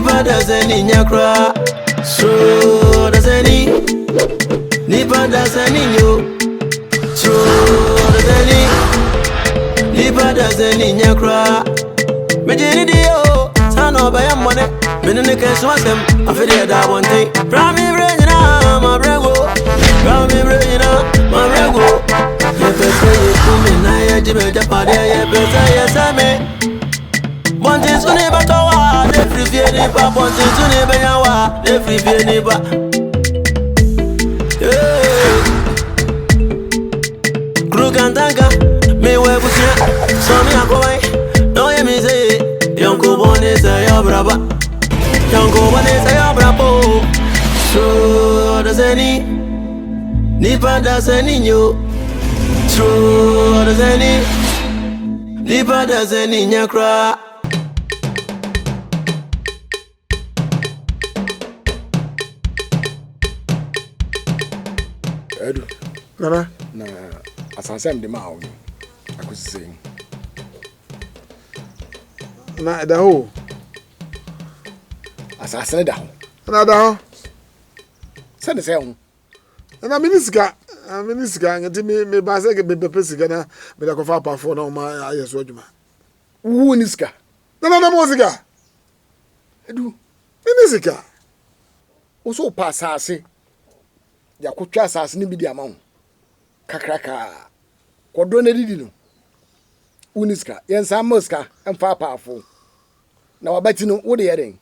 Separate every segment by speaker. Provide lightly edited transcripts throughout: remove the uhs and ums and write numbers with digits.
Speaker 1: Nipa dasani nyakra. So dasani. Nipa dasani yo. So dasani. Nipa dasani nyakra. Mejini dio. Sano baya mwane. Menene kesu asem. Afide da one thing. Prami brejina ma brego. Prami brejina ma brego. Yepese yekumi na yejibe japade yepese yesame. Bonti suni batowa, de free vie ni ba. Bonti suni benyawa, de free vie ni ba. Krugantanga, me webusia, so mi akowai. No ye mi say, yonko bone say yo braba. Yonko bone say yo brabo. So Odasanii, nipa dasani nyo. So Odasanii, nipa dasani nyakra.
Speaker 2: Edu.
Speaker 3: Nana.
Speaker 2: Na asansem de ma wo. Akusise.
Speaker 3: Na da ho.
Speaker 2: Asasene da ho.
Speaker 3: Na da ho.
Speaker 2: Se de se ho.
Speaker 3: Na minisika ngati me ba se ke be pesika na me da ko fa pa fo na ma ayeso adwuma.
Speaker 2: Wo niska.
Speaker 3: Na mo sika.
Speaker 2: Edu.
Speaker 3: Minisika.
Speaker 2: Wo so pa asase. Ya kutwa asase ni bi di ama ho. Kakraka. Kodo na didi no. Wo niska. Yensa moska emfa pa afo. Na wabati no wo de yeden.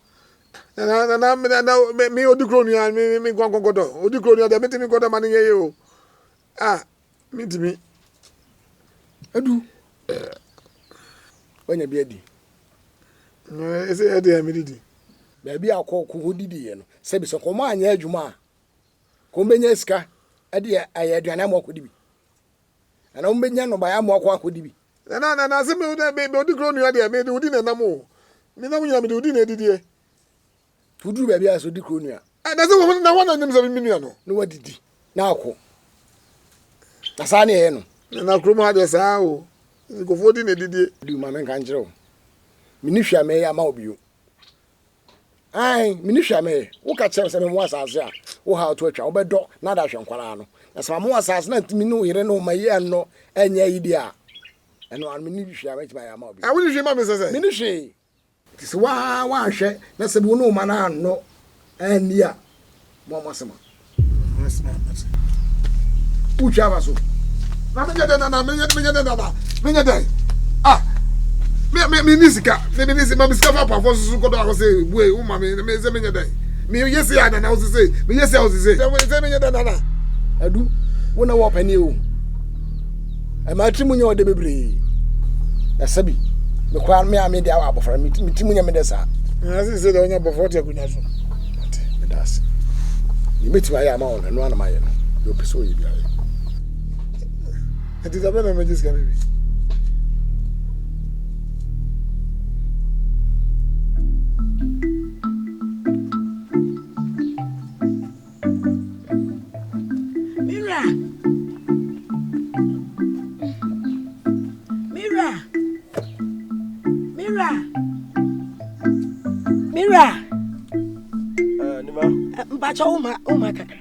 Speaker 3: Na me odikro nu ya me gwangodo. Odikro nu ya de metimi godo mane ye o. Ah, mitimi.
Speaker 2: Edu. Wanya bi adi.
Speaker 3: Ese ede ya mididi.
Speaker 2: Ba bi akọ ko didi ye no. Se bi so ko ma anya adwuma. Ko mbenya sika ade aye aduane am akọ dibi. Ana mbenya no ba ya am akọ dibi.
Speaker 3: Na se me odikro nu ya de me de odi na nam. Me na munya me de odi na didi e.
Speaker 2: Tuduru ba bi aso dikro nu a.
Speaker 3: Na se wo na wana nim se mi nu no.
Speaker 2: No wadidi. Na akọ. Asane ye no.
Speaker 3: Na kromo ha de saa o. Ko fodi na didi.
Speaker 2: Di ma men kan kire o. Mini hwa me ya ma obiyo. Ai, mini hwa me. Wo ka kire se me mo asase a. Wo ha to atwa. Wo be do na da hwenkwara no. Na se mo asase na ntimi no yire no ma ye no enya yidi a. Eno an mini hwa me tima ya ma obiyo.
Speaker 3: A wo ni hwe ma me sese.
Speaker 2: Mini hwe. Tisi wa hwe na se bu no ma na no eni a. Mo masema.
Speaker 3: Yes ma.
Speaker 2: Ucha baso.
Speaker 3: Na me nyeda. Ah. Me nisika. Me nisika ma misika fa pa fo susu kodo akose bue u ma me ze me nyeda. Me yesi ya na o se. Me yesi ya o se. Ze me nyeda na.
Speaker 2: Adu, wona wo pani o. E ma trimu nya o de bebre. Na sabi. Me kwa me ame de abofra me trimu nya me de sa.
Speaker 3: Na se de onya bofo te akunya so.
Speaker 2: Ate, me das. Ni meti wa ya ma on no ana ma ye no. Yo peso yi bia.
Speaker 3: Ati da bena me jiska baby.
Speaker 4: Mira. Nima. Mbacha uma kaka.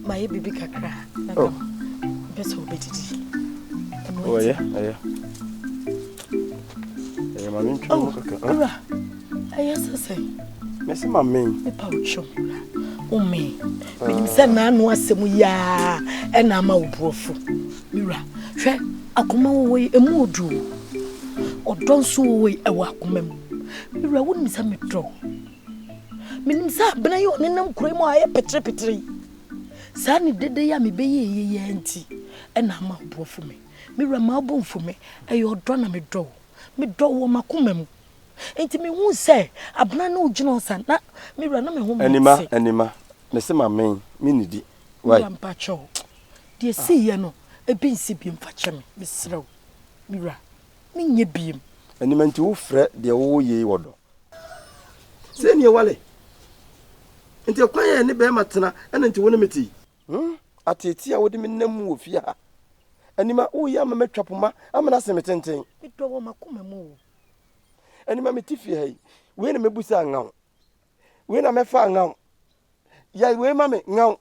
Speaker 4: My baby kakra. Oh. Best of it.
Speaker 5: Oh yeah. Mami ncho kaka.
Speaker 4: Ayasa say.
Speaker 5: Merci mami.
Speaker 4: Me pa ucho. O me. Me say na anu asemu ya e na ma obrofo. Mira. Hwe akoma wo yi emu odu. Odon so wo yi e wa akoma mu. Mira wo ni say me do. Me nim say abena yo ne nam kuro mu aye petre. Sa ni dede ya me be ye anti e na ma obrofo me. Mira ma obonfo me e yo do na me do. Me do wo makoma mu. Enti me hu se abna na ugina osa na Mira na me hu me.
Speaker 5: Anima. Me se mamen, me nidi. Why?
Speaker 4: Mpa cho. De si ye no, e bi nsi bi mfa che me. Misrew. Mira. Me nye biem.
Speaker 5: Anima nti wo frɛ de wo ye wodo. Say near Wally. Until quiet any bear matana and into one meti. At tea, I would mean no move here. Anima, oh, yama metrapuma, I'm an ascemetenting.
Speaker 4: It don't want my move.
Speaker 5: Anima metifi, when a mebusa now. When I'm a fan now. Yea, where mammy now.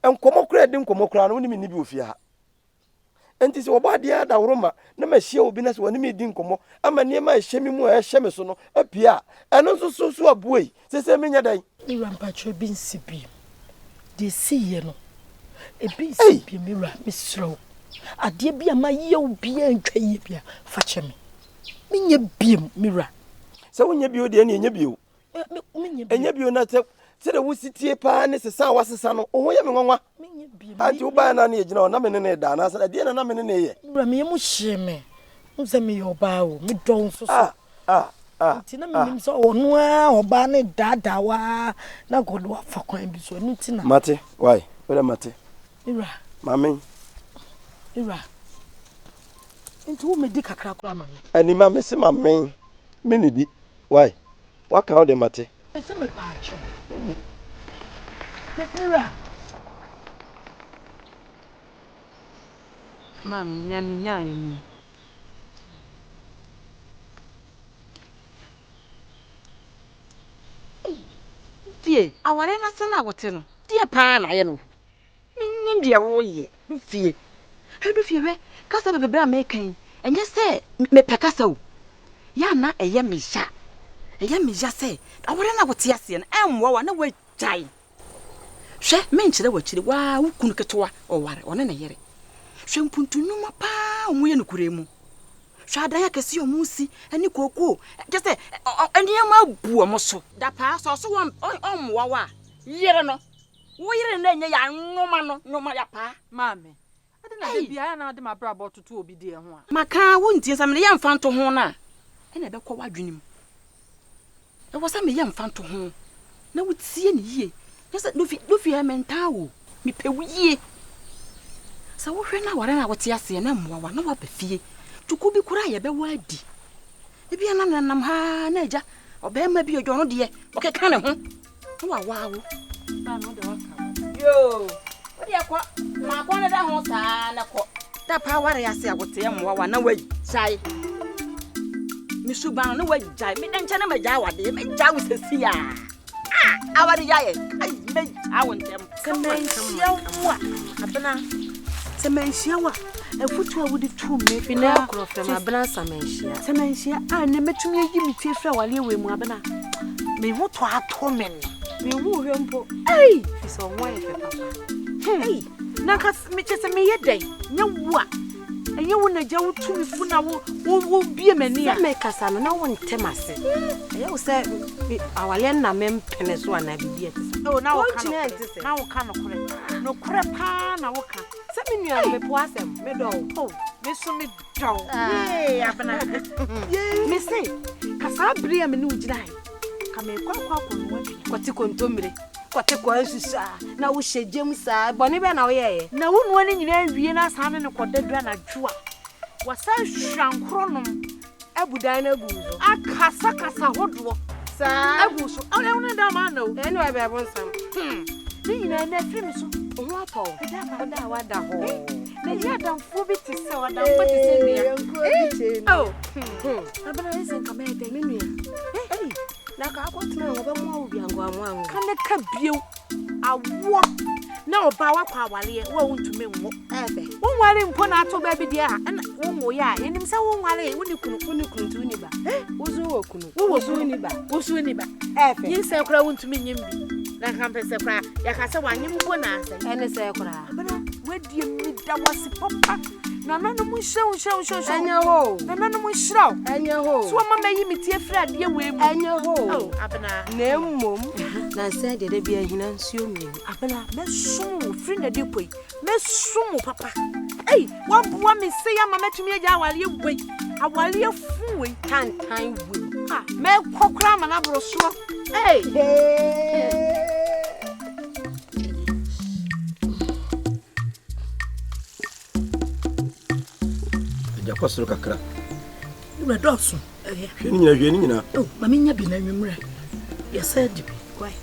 Speaker 5: And come credit, come crown, only me nibufia. And this about the other Roma, no my show business when me didn't come. I'm a near my shame more a shemesono, a pia, and also so a boy, says a many day.
Speaker 4: You rampatry being sippy. They see you know. A being sippy mirror, Miss Rowe. A dear be a my yo beer and kayabia, fetch me. Mean your beam mirror.
Speaker 5: So when you build any in your view, and you be not. Said the woodsy tea pan is a sour was a son. Oh, you mamma. I do buy an age, no, nothing in it. I said, I didn't know in a
Speaker 4: Rami shame. Who's a me your bow? Me don't so. Tina means so no, or banny dada. Now go to for coin be so nutina.
Speaker 5: Mate, why? What a mate.
Speaker 4: Ira,
Speaker 5: Mammy.
Speaker 4: Ira. Into whom me dick a crack, mamma.
Speaker 5: And Imam is my main. Mindy. Why? What can the mate?
Speaker 4: It's a patch. Ira.
Speaker 6: Mam, yan. Fie, aware na sana wote no. Die pa na ye no. Min dia wo ye. Fie. Hedu fie we, kasa bebebra mekan. Enye se me pekasa o. Ya na eye misha. Eye misha se, aware na wote ase no. Emwo wa na we jai. Hwe menchire wachire wa wukunu ketoa oware one na yere. Hwe mpuntunuma pa omuye no kuremu. Hwe adan ya kese omusi ani koko. Je se eniema bu omoso. Da pa so so omwa wa. Yere no. Wo yere na enye ya nwoma no, nwoma ya pa.
Speaker 7: Mame. Ade na de bia na ade mabra bototo obi de ho a.
Speaker 6: Maka wo ntie sam ne yamfa nto ho na. E na be kwa wadwenim. E wo sam yamfa nto ho. Na wotie ne yie. Just Luffy mentawo. Mi pewuye. Sa wo hwe na ware na wote ase na mmoa wa na wa befie. Tuku bi kura ye be wadi. E bia na nanam ha na eja. Obema bi ojo no de. Okeka ne ho. Na wa wawo.
Speaker 7: Na no de waka.
Speaker 6: Yo. Odi akwa. Ma kwa na da ho sa na ko. Da pa ware ase a wote ye mmoa wa na wa jai. Mi suban na wa jai. Mi dan chana ma jai wade. Mi jai wo sesi ya. Awari yaye ai me awontem semensiawa abena semensiawa efutu awudi tu me
Speaker 7: fina krofem abena semensia
Speaker 6: ne metumi yi mi tie fra wale we mu abena me hu to ato men
Speaker 7: me hu hwempo
Speaker 6: ai
Speaker 7: so won e papa
Speaker 6: ai na ka me chese me yedai nya wu a enye wo na ja wo tu mi fu na wo bie mani a
Speaker 7: me kasa no na won temase enye wo se awale na me mpene so ana bibie tese
Speaker 6: o na wo ka no kure pa na wo ka
Speaker 7: se me nua me po asem me do
Speaker 6: o me so me do abena
Speaker 7: me se kasa bria me ni ugina hai ka me kwa ko no wa bi kwati kontomire kwate kwa sisa na wo hyejem sa bone be na wo ye
Speaker 6: na wo no ani nyina wie na sa ne kodadura na dwua wasa hwankronom
Speaker 7: abudan na guzo
Speaker 6: akasa hodo
Speaker 7: sa
Speaker 6: aguso awle wona da ma na o
Speaker 7: ene wa be abonsam
Speaker 6: ni nyina na firi so
Speaker 7: ohu apaw da wada ho
Speaker 6: na ya damfo bi ti se wada mpa ti se nua oh
Speaker 7: abana isen kamete menua na ka akotuna wo be mo obi ango amwango
Speaker 6: kana ka bio awo na oba wakwa awale wo wuntume nwo
Speaker 7: ebe
Speaker 6: wonware mpo na ato ba bi dia na wonwo ya enim se wonware
Speaker 7: woni kunu tu ni ba wozu wo kunu
Speaker 6: wozu ni ba
Speaker 7: ebe
Speaker 6: yin se kura wuntume nyim bi na kampe se kura ya ka se wanyim bo na ase
Speaker 7: ene se kura
Speaker 6: abana wadie mi da wasi papa na nanu mu hyew
Speaker 7: enya ho
Speaker 6: na nanu mu hyew
Speaker 7: enya ho
Speaker 6: so mama yi mi tie fra de we mu
Speaker 7: enya ho
Speaker 6: oh abana
Speaker 7: na mmom na se de bia hina nsuo mi
Speaker 6: abana mesum free na de koi mesum papa ei wa boa me se ya mama tumi agya awale we awale fu we
Speaker 7: tantan we
Speaker 6: ha me kokra ma na bro so ei
Speaker 5: Kwasoro kakra.
Speaker 4: Ura dosu.
Speaker 5: Hwe ni nyina.
Speaker 4: Oh, mami nya bi na nwumre. Yes, sir. Why?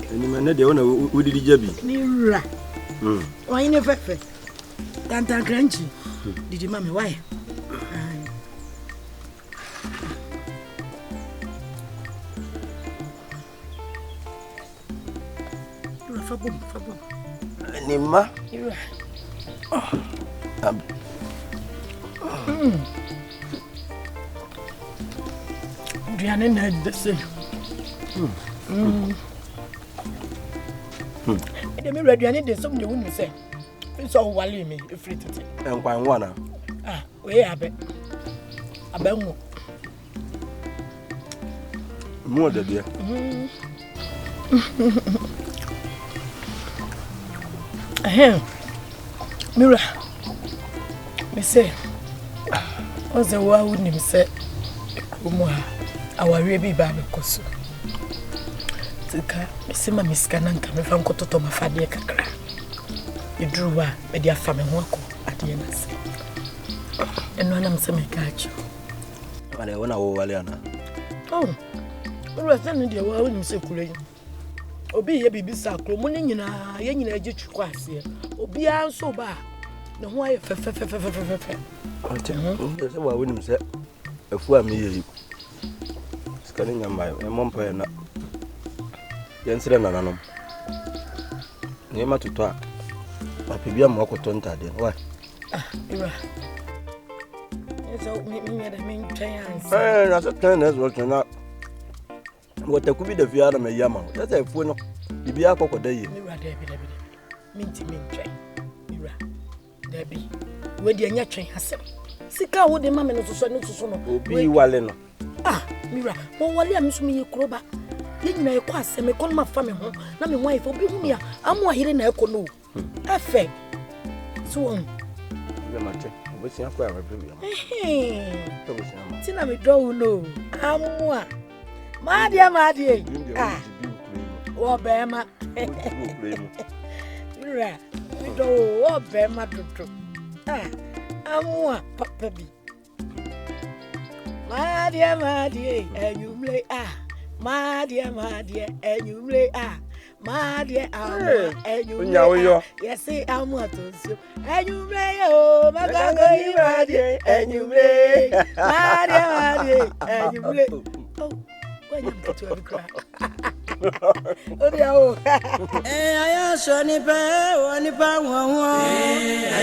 Speaker 5: Any man, they own a woody jabby.
Speaker 4: Mira. Why never? Yantah Granchi. Did you, mammy? Why? Fabum.
Speaker 5: Nima.
Speaker 4: You're Diana had the same. I may read any day something you wouldn't say. It's all wally me, if it's
Speaker 5: And quite one.
Speaker 4: Ah, we have it. A bang.
Speaker 5: More than dear.
Speaker 4: Mira, me say, what's the word wouldn't him say? Our baby baby kosu. Tika, me say, my Miss Cananca, me from Cototo, my father, Kakra. You drew her, my dear family, Wako, at the end. And one am some catch you.
Speaker 5: And I want to Waliana.
Speaker 4: Oh, we were sending the world in circulating. Obi ye bibi sakro mo nyina ye nyina age twiko ase obi an so ba ne ho aye fe
Speaker 5: se wa wonim se afu am ye skani nyamba e mompa na yensere nananom ne matoto a apibia mo akoto ntade wa
Speaker 4: ira eso mi da min chance
Speaker 5: na se tan na zo na what could be the Viana Yama? That's a phone. Bibia Cocoday.
Speaker 4: Mira, Debbie. Minty, Mira, Debbie. Where the Yacha has said. Sika would the mamma to son to son.
Speaker 5: Be well.
Speaker 4: Ah, Mira, well, while I miss me, Croba. Didn't I pass and call my family home? Not my wife will be here. I'm more here in a canoe. I fed. So on.
Speaker 5: You're my check. What's your query?
Speaker 4: Tina, me don't know. I'm one. My dear, ah, oh, Bama, Mira, we do, oh, Bama, ah, I'm one, Papa B. My dear, and you play, ah, my dear, and you play, ah, my dear, and you know, yes, say, I'm what to say, and you play, oh, my God, my dear, and you play, my dear, and you play, oh. When you get to a crack. Oh,
Speaker 1: I am Sonny Power, I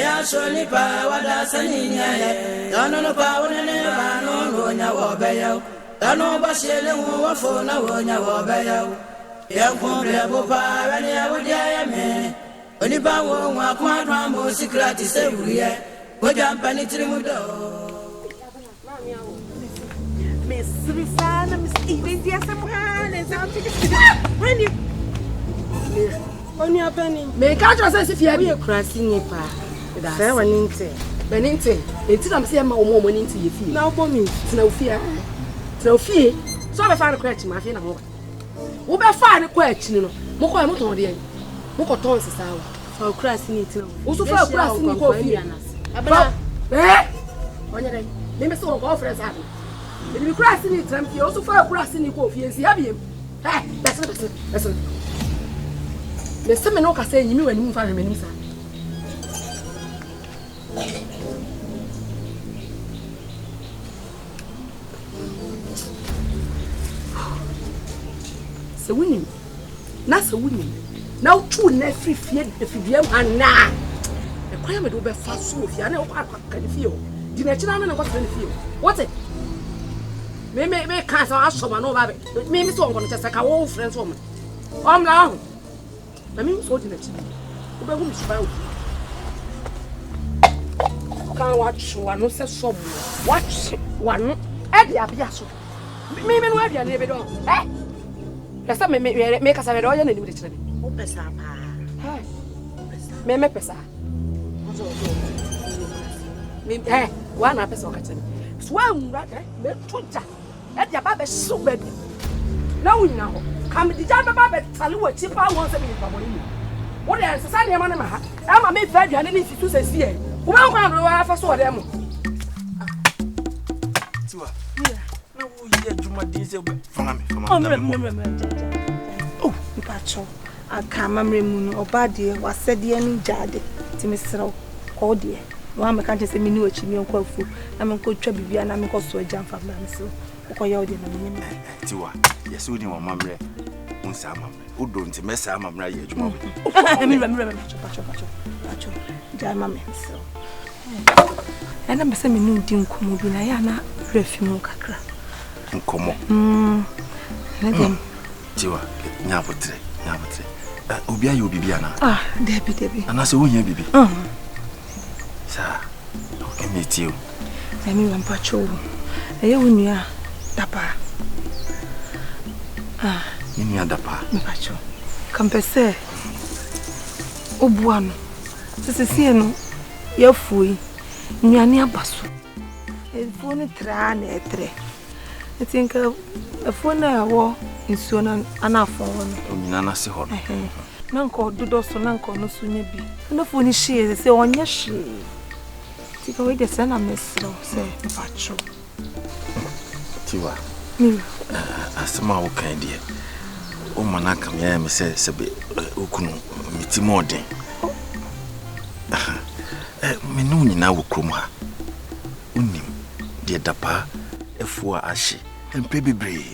Speaker 1: am Sonny Power, Odasanii. Don't know power and never know when you are bail. Don't know what she will for no when you are bail. You won't be able to buy any of the when you buy one, walk my rambo secret is every year. Go jump and it's removed.
Speaker 7: Miss Rifana, Miss Even, yes, I'm when you only a penny. Make out yourself if you are a crossing nipper. Fair one into Beninte. It's not saying my woman into your feet. Now for me, it's no fear. No fear. So I found a question, my friend. Who be find a question? Moko motor there. Moko tons is out. For crossing it. Also for crossing coffee. Eh? When you're name so of friends. If you cross in it, you also for crossing coffee and see him. Hey, that's it. The same no can say you when you find him in so winning. That's a winning. Now, two next free fear if you and now. The crime will be fast so if you know what can feel. The natural and what can feel. What's it? Me can't ask someone over it. Me, so I'm going to just like a old friend's woman. I'm now. I mean, so did it. You better be spoiled. Can't watch one, no, says some. Watch one. Eddie, I'll be a so. Me, where you are, never do. Eh? That's a make us a very oil and limited.
Speaker 4: Opesa.
Speaker 7: Me, Pesa. Eh, one episode. Swam, right? Twitter. At your baby so bad. Now, come the job about tell you what cheaper wants to be from you. What else? Sunday, I'm a made bad, and if you say, see, who will come to our first order. No,
Speaker 5: my diesel from me.
Speaker 7: Oh, Pacho. I can't remember or bad dear was said the any jade to Miss Row. Oh dear. One can't just say me knew a chimney or food. I'm a good trebby and I'm also a jump from them. So, okay,
Speaker 5: Tiwa, yes, we know mamma. Unsama, who don't mess up my marriage. I
Speaker 7: remember Pacho. Jamma, so. And I'm saying, no, didn't come over Nayana, refume cacra.
Speaker 5: Come on. Tiwa, Napotre. Ubia you be Biana.
Speaker 7: Ah, Debbie.
Speaker 5: And I say, won't you be? Sir, okay, meet you.
Speaker 7: I mean, Pacho. I own ya, Dapa. Ah,
Speaker 5: in your Dapa,
Speaker 7: Pacho. Compese Obuano. This is Sieno, your fui. Nyania basu. A phone tran etre. I think a phone I wore in Sunan Anaphone.
Speaker 5: Nana Sihon.
Speaker 7: Nanko Dudos or Nanko no sooner be. And the phone is she, they say on your she. Take away the son of Miss say Pacho.
Speaker 5: Tiwa. As the Mao kind dear. Oh, Manaka, me say, Sabi, Ukunu, Mitimode. Menuni na wukroma unim de dapa efu ahye empe bebre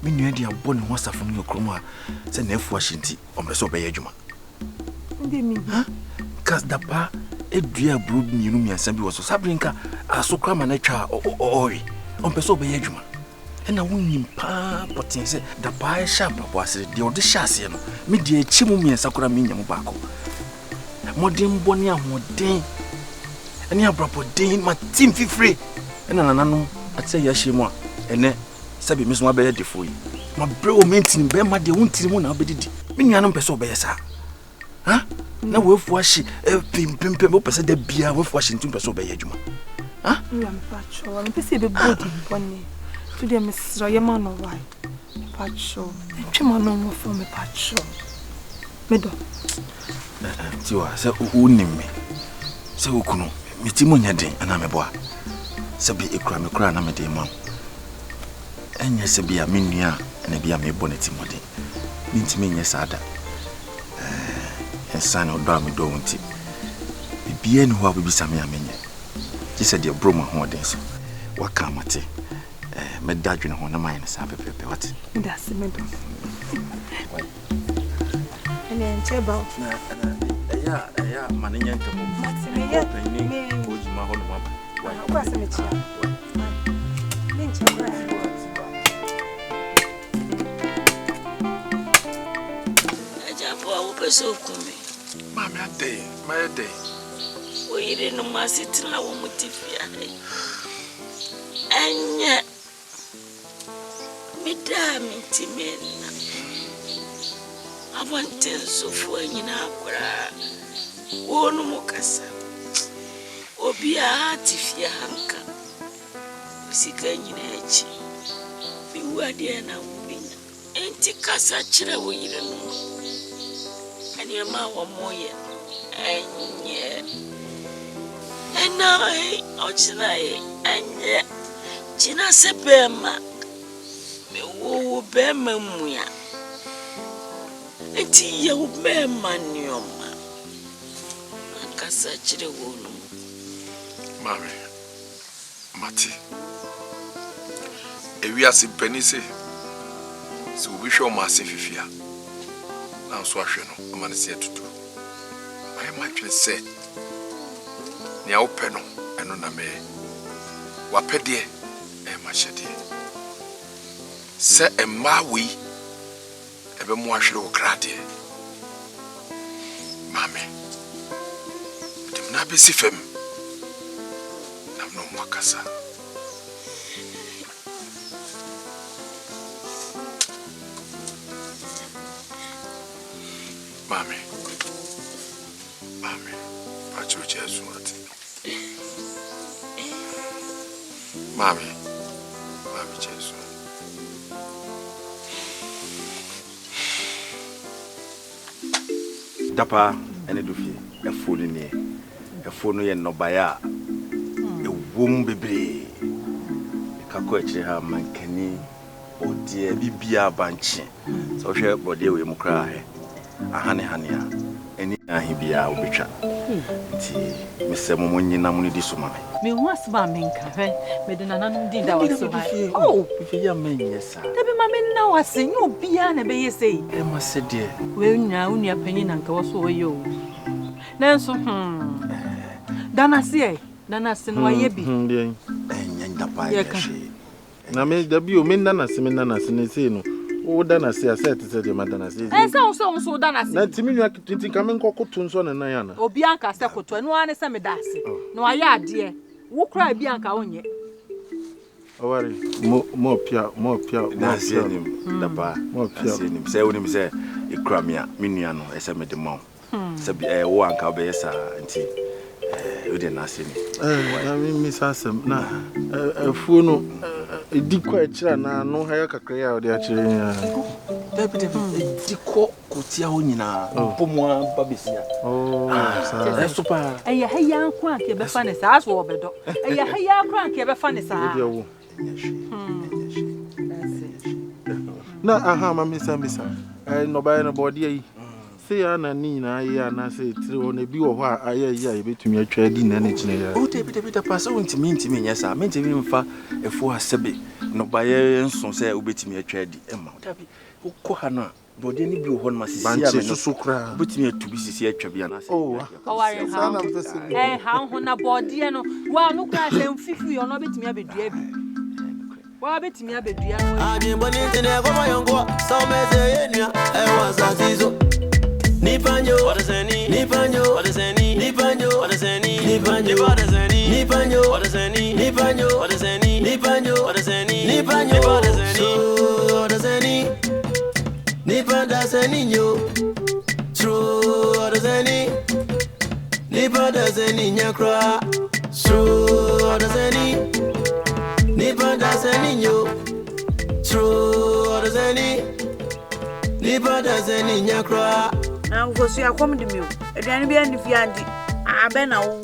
Speaker 5: me nua de abɔ ne ho asafo no wukroma se na efu ahye nti omreso be yadwuma
Speaker 7: ndemi
Speaker 5: ha kas dapa edua bro mienu miansa bi wo so sabrinka asokra ma na twa ori ompeso be yadwuma ena wonim pa potense dapa e sharp abo asere de ode hyase no me de achi mu miansa kora me nyam baako modern boni amoden ani abrapo den ma team fifre ena nanano atse ya hye mu a ene sabi miso ma be defo yi ma bre o mentin be ma de wontiri mu na obedidi me nuanu pese obeye sa ha na wefu ahye pimpim o pese da bia wefu ahye ntum pese obeye adwuma ha
Speaker 7: you am pacho am pese be body boni to dem sro ye ma no why pacho twema no mo for me pacho medo
Speaker 5: tiwa se unime se ukunu mitimo nyaden ana meboa se bi ekura me kura na me de mam enye se bia me nua na bia me bo ne timode nintime nye sada ensan odo am do wonti bibia ni ho abibisa me amenye ti se de broma ho den so waka mate me dadwene ho na man na sa pepepe wat
Speaker 7: that's medo ene ncheba
Speaker 5: ya maninya ntamo
Speaker 7: me
Speaker 5: ojima ho no maba
Speaker 7: kwa se me chia me ncheba
Speaker 8: ajapo upeso kumi
Speaker 3: mama ade my day
Speaker 8: oyire no masitina wo mutifia anya midami timena abante sofu anyina akora wonu mukasa obia tifia hanka usika nyina echi biwade na ubinya enti kasa kire wo yire no ani ma wo moye enye enai ochinae enye china sebema me wo bema muya enti ya wo bema nioma akasa kire wo no
Speaker 3: mame mati ewiase penise se obi hwe o ma se fifia na so ahwe no amane se atutu mai ma twene se ne a ope no eno na me wapede e ma hyede se emma wi ebe mu ahwe wo krade mame dem na be sifem na no mwakasa Mami, pacho Jesu ati. Mami Jesu.
Speaker 5: Dapa ene dofie efonu ne efonu ye nobaya ewom bebre kakọ ekire ha mankani
Speaker 9: dear Bibia Banchi. So share body with Mukra. A honey, any Ahibia will be chat. Mr. Momoni Namuni Disuma.
Speaker 6: Me was my minka, made an did that was so high.
Speaker 9: Oh, if you are men, yes, sir.
Speaker 6: Maybe my men now are saying, no, Biana, be say.
Speaker 9: I must say, dear.
Speaker 6: Well, now, your opinion and go so you. Nanso, Dana say, Dana say, why ye be?
Speaker 9: And the pie.
Speaker 10: Na me da bi o me nana se me nana se ne se no o da na se aset se de madana se
Speaker 6: so dana se
Speaker 10: na timi nwa tinti ka me nkokoto nso ne nan ya na
Speaker 6: obi anka se koto no ane se me da se no aye ade wo kra bi anka wonye
Speaker 10: awari mo pia
Speaker 9: na se nim da ba mo pia se nim se wonim se ikra me a me nua no ese me de mo se bi wo anka be yesa nti we de na se ni
Speaker 10: na me misasem na afuo no diko akira na no haya kakra ya ode akire ya
Speaker 9: David diko kotia ho nyina pomwa babesia
Speaker 10: sa
Speaker 6: super eye haya anko anke be fa ne sa aso obedo eye haya anko anke be fa ne sa
Speaker 10: na aha ma misa no ba na body yi se ya na ni na ya na se tiri o na bi wo ho aye ya betumi atwa di na na chine ya
Speaker 9: o te bi pass o ntimi nyesa me ntimi mfa efo asebe no ba ye nso se obetumi atwa di ema dabi ukọ ha na body ni bi wo ho na masisi ya me no
Speaker 10: susukra
Speaker 9: obetumi atubi sisi atwa bi na se
Speaker 6: o ware ha ha ho na body no wa no kra se mfifu yo no obetumi abedua bi wa betumi abedua no
Speaker 1: ade boni tene ko mayongo so meze yenua e wasasizo Nipanyo, Odasanii, Nipanyo, Odasanii, Nipanyo, Odasanii, Nipanyo, Odasanii, Nipanyo, Odasanii, Nipanyo, Odasanii, Nipanyo, Odasanii, Nipanyo, Odasanii, Nipanyo, yo, true Odasanii, Nipanyo, nyakra, true Odasanii, Nipanyo, yo, true Odasanii, Nipanyo, nyakra.
Speaker 7: Na ngosu ya komdi mi o eduane bia ndi fiandi abe na wo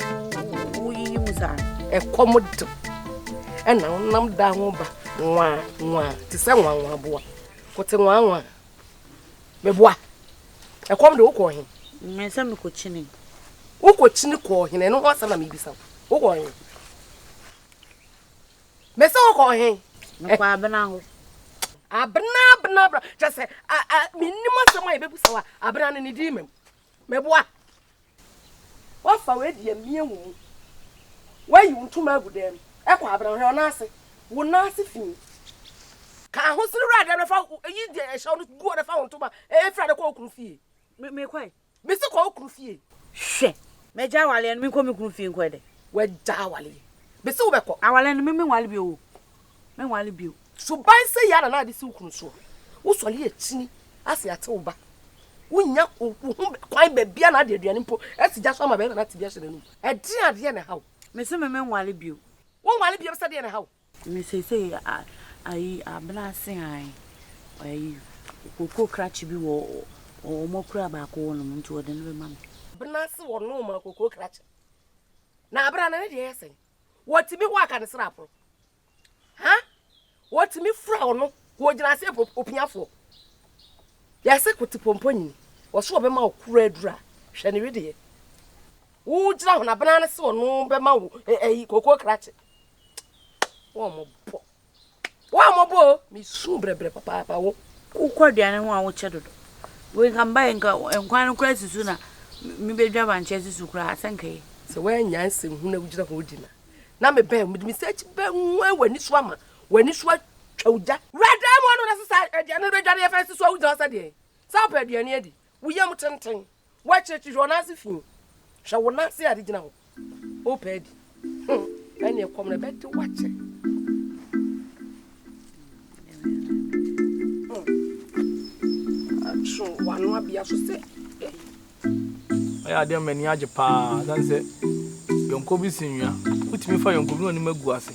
Speaker 7: yi musa
Speaker 11: e komdo e na nam da ho ba nwa ti se nwa boa kote nwa me boa e komdo wo ko hin
Speaker 7: me se me ko chini
Speaker 11: wo ko chini ko hin no ho sa na me bisa wo ko hin me se wo ko hin
Speaker 7: me kwa abena ho
Speaker 11: abna just say minimum sama e bebusa wa abna ne di mem meboa wa fa we di amie wu wa yi ntuma agudem e kwa abna he ona ase wo na ase fi ka ho siri ra de fa yi di e sha no go de fa ntuma e fra de ko okunu fie
Speaker 7: me kwai
Speaker 11: me se ko okunu fie
Speaker 7: hwe me ja wale no me ko me kunu fie ko de
Speaker 11: wa ja wale me se wo be ko
Speaker 7: awale no me wale bi o me wale bi o
Speaker 11: so ban say ya na ade si ukunu so wo sole e chini ase ate wo ba wonya kwan be bia na ade aduane mpo esi ja so ma be na te bia hye nanu e di ade na hawo
Speaker 7: me se me wale bi o
Speaker 11: wo wale bi be se de na hawo
Speaker 7: me say ai abla sin ai koko krachi bi wo o mo kra ba ko wo no nti wo de no be mam
Speaker 11: bna se wo no ma koko krachi na abra na ne de yesen wo timi ho aka ne srapro ha what me fra no wo gina se opiafo ya se kuti pomponyi wo so be ma okura adura hwe ne wede wo gina ho na bana ne se no be ma wo koko krache wo mo bo mi su brebre papa wo
Speaker 7: ukwaduane ho a wo chedodo we kan ba enkwan kura sisu na mi bedwa banche sisu kura asenkai
Speaker 11: se we nyanse hu na wo gina ho dina na me be mi search be nwa wani so ama wani so twauja rada mo no na sesa aduane be dware fa sisu wo gina sa de sa pa aduane adi wo yam tenten wa chechi jo na se fi hwa wo na se ade gina ho o pa adi ene kom na be de wache so wanu abia so se
Speaker 12: aya de mani age pa dan se yonko bi sinwa utimi fa yonko bi oni magu ase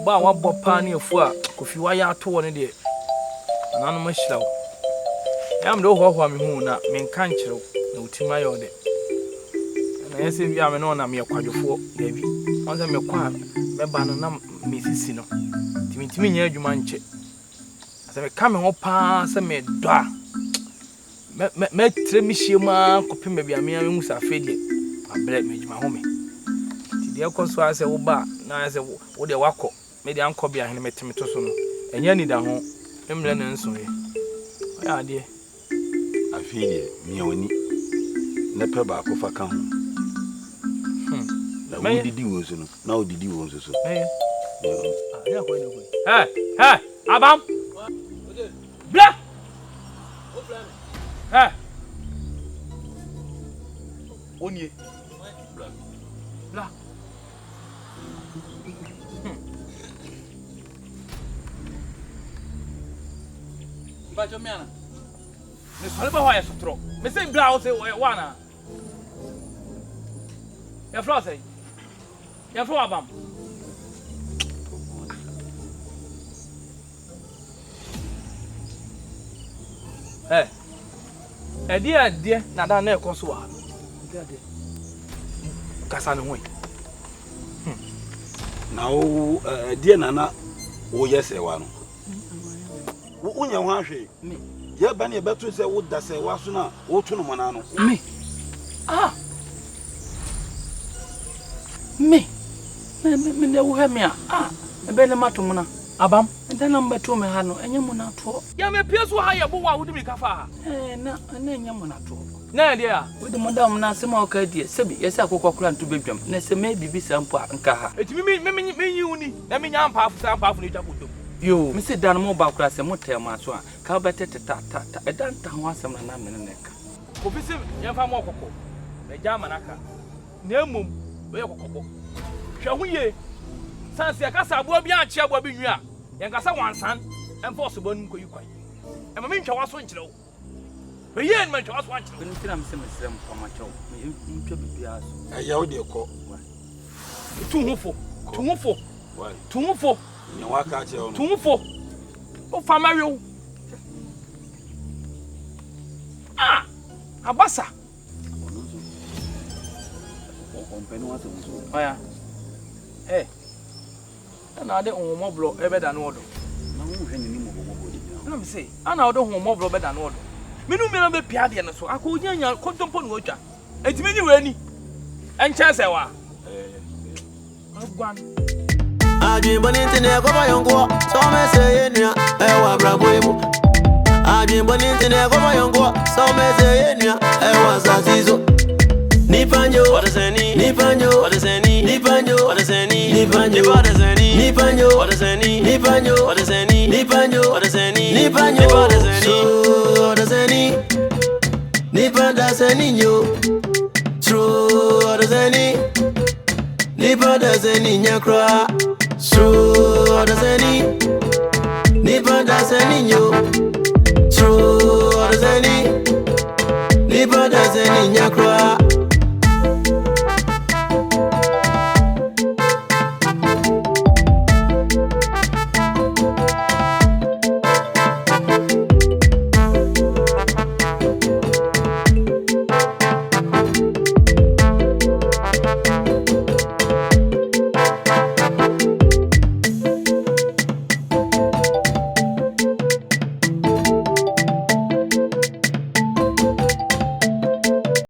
Speaker 12: ba wa bo pa ne afu a kofi wa ya to woni de ananu ma hirawo yam de ho me hu na me nkan kyerew na utima yo de na yesi bi a me no na me kwadwofo da bi on se me kwa me ba no na me sisi no timi nya adwuma nche Say me come ho pa say me do a. Me tre mi shema kopim be bia me hu sa fedie. Abre me juma ho me. Ti de akoso ase wo ba na ase wo de wakọ me de anko bia hene metime to so no. Enya ni da ho. Emle na nso ye. Oya de.
Speaker 9: Afidie mi oni. Na pe ba ko fa ka ho. Na wo didi wo so no. Na wo didi wo so so.
Speaker 12: Eh. Ya ko ni ko. Hey, Abam. Bla. Hey.
Speaker 9: Onye.
Speaker 12: Bla.
Speaker 13: Bajo miana.
Speaker 12: Me sole ba ho ya sotro. Me say bla o say wana. Ya flo say. Ya flo Abam. Ade na da na ekoso wa. Ade. Kasa ne hoy.
Speaker 9: Na wo die nana wo yese wa no. Wo nya ho ahwe. Ye ba ne e beto se wo da se wa so na wo to no mona no.
Speaker 12: Me. Ah. Me ne wo ha me a. Ah. Ebe ne matom na. Abam. Enda na mbeto me ha no. Enye mo na to. Ya me pie so ha ye bo wa wo di mi kafa ha.
Speaker 11: Na enye mo na to.
Speaker 12: Na dia a.
Speaker 11: Wo di mo da mo na se ma o ka die. Sebi yesi akokwa kura nto bedwam. Na se me bibi sampo nka ha.
Speaker 12: Eti me yi uni. Na me nya ampa afu sampo afu ne twa kodom.
Speaker 11: Yo, me se dan mo ba kura se mo tema so a. Ka ba tete ta. Edan ta ho asem na me ne ka.
Speaker 12: Ko bi se ye fa mo kokko. Na jama naka. Na emum we kokko. Hwa hu ye. Sanse akasa abo bi a chia abo bi nwa. Yen kasa wansan enforce bonum ko yikwan. E ma me ntwa waso nkyerɛ wo. We ye en ma ntwa waso nkyerɛ wo.
Speaker 11: Ni tira me se mesrem kwa ma kyɛw. Me ntwa bibia so.
Speaker 9: Aya wo de kɔ.
Speaker 12: Tu hufo.
Speaker 9: Why?
Speaker 12: Tu hufo.
Speaker 9: Nya wa ka kyerɛ wo.
Speaker 12: Tu hufo. O fa ma wi. Ah! Abasa.
Speaker 9: On pɛ no wa so so.
Speaker 12: Oya. Na ade onwo blo ebe da no odo.
Speaker 9: Na wo hwɛ ni mo bobo di.
Speaker 12: Na me say, ana odo onwo blo be da no odo. Menu me no be pia de no so. Akọ onyanya kontompo no otwa. Etimi ni we ni. Enche se wa. Agwan.
Speaker 1: Ajimbo ni ntine ko ba yonko. So me say enua e wa brabo emu. Ajimbo ni ntine ko ba yonko. So me say enua e wa sasizo. Nipanyo, Odasanii, Nipanyo, Odasanii, Nipanyo, Odasanii, Nipanyo, Odasanii, Nipanyo, Odasanii, Nipanyo, Odasanii, Nipanyo, Odasanii, Nipanyo, Odasanii, Odasanii, Nipanyo, Odasanii,